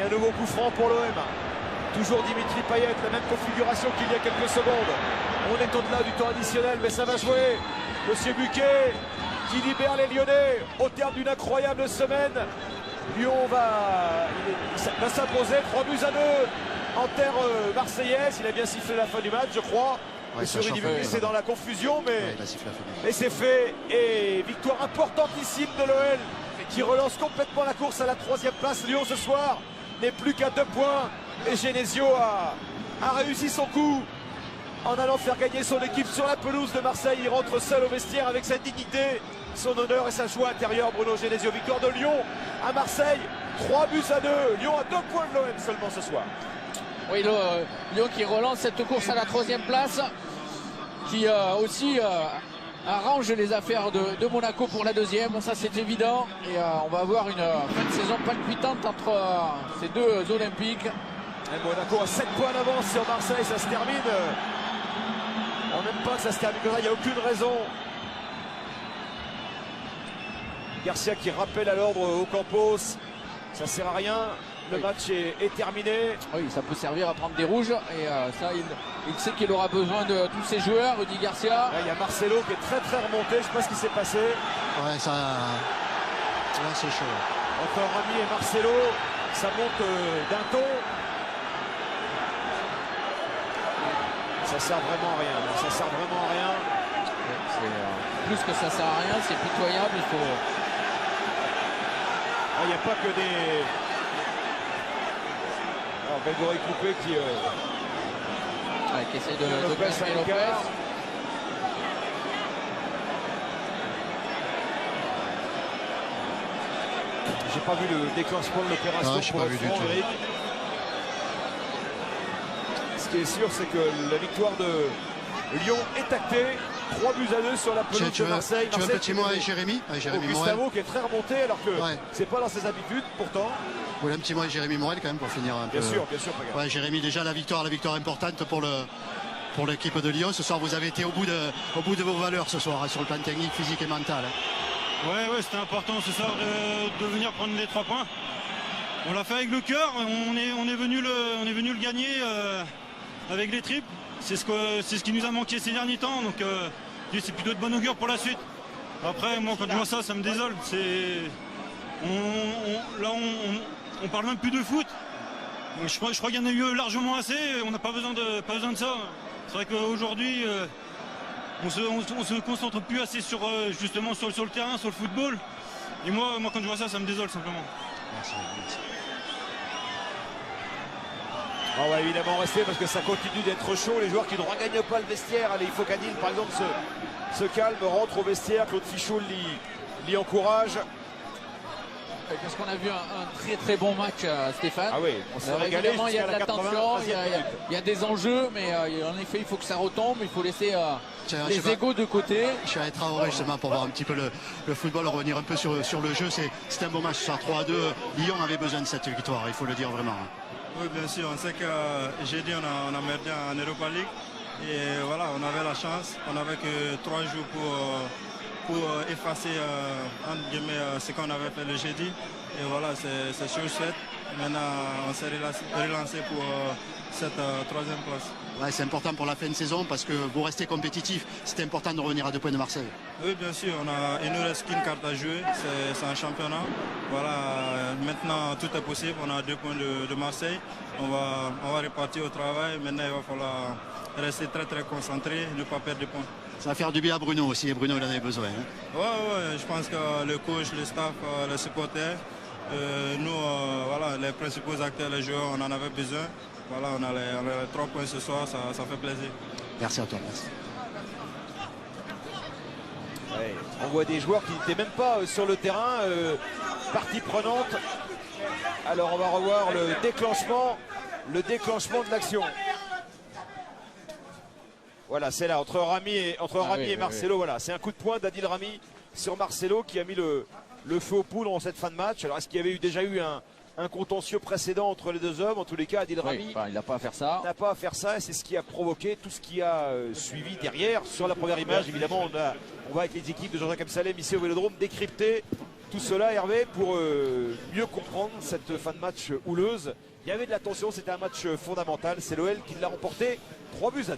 un nouveau coup franc pour l'OM. Toujours Dimitri Payet, la même configuration qu'il y a quelques secondes. On est au-delà du temps additionnel, mais ça va jouer. Monsieur Buquet qui libère les Lyonnais au terme d'une incroyable semaine. Lyon va s'imposer 3-2 en terre marseillaise. Il a bien sifflé la fin du match, je crois. Ouais, Sur une c'est dans la confusion, mais ouais, et c'est fait. Et victoire importantissime de l'OL qui relance complètement la course à la 3e place. Lyon ce soir n'est plus qu'à 2 points. Et Genesio a réussi son coup en allant faire gagner son équipe sur la pelouse de Marseille. Il rentre seul au vestiaire avec sa dignité, son honneur et sa joie intérieure. Bruno Genesio, victoire de Lyon à Marseille, 3-2. Lyon à 2 points de l'OM seulement ce soir. Oui, Lyon qui relance cette course à la 3e place, qui aussi arrange les affaires de Monaco pour la 2e, ça c'est évident. Et on va avoir une fin de saison palpitante entre ces deux Olympiques. Et Monaco a 7 points d'avance sur Marseille, ça se termine. On n'aime pas que ça se termine comme ça, il n'y a aucune raison. Garcia qui rappelle à l'ordre au Campos, ça sert à rien. Le match est terminé. Oui, ça peut servir à prendre des rouges. Et ça, il sait qu'il aura besoin de tous ses joueurs, Rudy Garcia. Là, il y a Marcelo qui est très remonté. Je ne sais pas ce qui s'est passé. Ouais, ça. Là, c'est chaud. Entre Rami et Marcelo, ça monte d'un ton. Ça sert vraiment à rien. Ça sert vraiment à rien. Plus que ça sert à rien, c'est pitoyable. Il faut. Il n'y a pas que des. Alors Grégory Coupé qui essaie de passer Lopez. J'ai pas vu le déclenchement de l'opération pour le front, Eric. Ce qui est sûr, c'est que la victoire de Lyon est actée. 3-2 sur la pelouse de Marseille. Tu veux un petit mot avec Jérémy Gustavo qui est très remonté alors que c'est pas dans ses habitudes pourtant. Oui, un petit mot avec Jérémy Morel quand même pour finir un peu. Bien sûr. Ouais, Jérémy, déjà la victoire importante pour l'équipe de Lyon. Ce soir, vous avez été au bout de vos valeurs ce soir, sur le plan technique, physique et mental. Ouais, c'était important ce soir de venir prendre les 3 points. On l'a fait avec le cœur, on est venu le gagner avec les triples. C'est ce qui nous a manqué ces derniers temps, donc c'est plutôt de bon augure pour la suite. Après, moi quand je vois ça me désole. On parle même plus de foot. Je crois qu'il y en a eu largement assez, on n'a pas besoin de ça. C'est vrai qu'aujourd'hui, on se concentre plus assez justement sur le terrain, sur le football. Et moi quand je vois ça me désole simplement. Merci. On va évidemment rester parce que ça continue d'être chaud. Les joueurs qui ne regagnent pas le vestiaire. Allez, il faut qu'Adil, par exemple, se calme, rentre au vestiaire. Claude Fichot l'y encourage. Parce qu'on a vu un très bon match, Stéphane. Ah oui, on s'est régalé. Il y a de la tension, il y a des enjeux, mais en effet, il faut que ça retombe. Il faut laisser les égos de côté. Je suis allé Traoré justement pour voir un petit peu le football, revenir un peu sur le jeu. C'était un bon match ce soir, 3-2. Lyon avait besoin de cette victoire, il faut le dire vraiment. Oui, bien sûr. On sait que jeudi, on a merdé en Europa League. Et voilà, on avait la chance. On n'avait que 3 jours pour effacer ce qu'on avait fait le jeudi. Et voilà, c'est chose faite. Maintenant, on s'est relancé pour cette 3e place. Ouais, c'est important pour la fin de saison parce que vous restez compétitif. C'est important de revenir à 2 points de Marseille. Oui, bien sûr. Il nous reste qu'une carte à jouer. C'est un championnat. Voilà, maintenant tout est possible. On a 2 points de Marseille. On va repartir au travail. Maintenant, il va falloir rester très concentré, ne pas perdre de points. Ça va faire du bien à Bruno aussi. Et Bruno, il en avait besoin. Ouais, je pense que le coach, le staff, les supporters, nous, voilà, les principaux acteurs, les joueurs, on en avait besoin. Voilà, on a les 3 points ce soir, ça fait plaisir. Merci à toi. Merci. Ouais, on voit des joueurs qui n'étaient même pas sur le terrain, partie prenante. Alors on va revoir le déclenchement de l'action. Voilà, c'est là, entre Rami et Marcelo. Voilà, c'est un coup de poing d'Adil Rami sur Marcelo qui a mis le feu aux poudres en cette fin de match. Alors est-ce qu'il y avait déjà eu un contentieux précédent entre les deux hommes? En tous les cas, Adil Rami il n'a pas à faire ça. Il n'a pas à faire ça et c'est ce qui a provoqué tout ce qui a suivi derrière. Sur la première image, évidemment, on va avec les équipes de Jean-Jacques Amsalem ici au Vélodrome décrypter Tout cela, Hervé, pour mieux comprendre cette fin de match houleuse. Il y avait de la tension, c'était un match fondamental. C'est l'OL qui l'a remporté 3 buts à 2.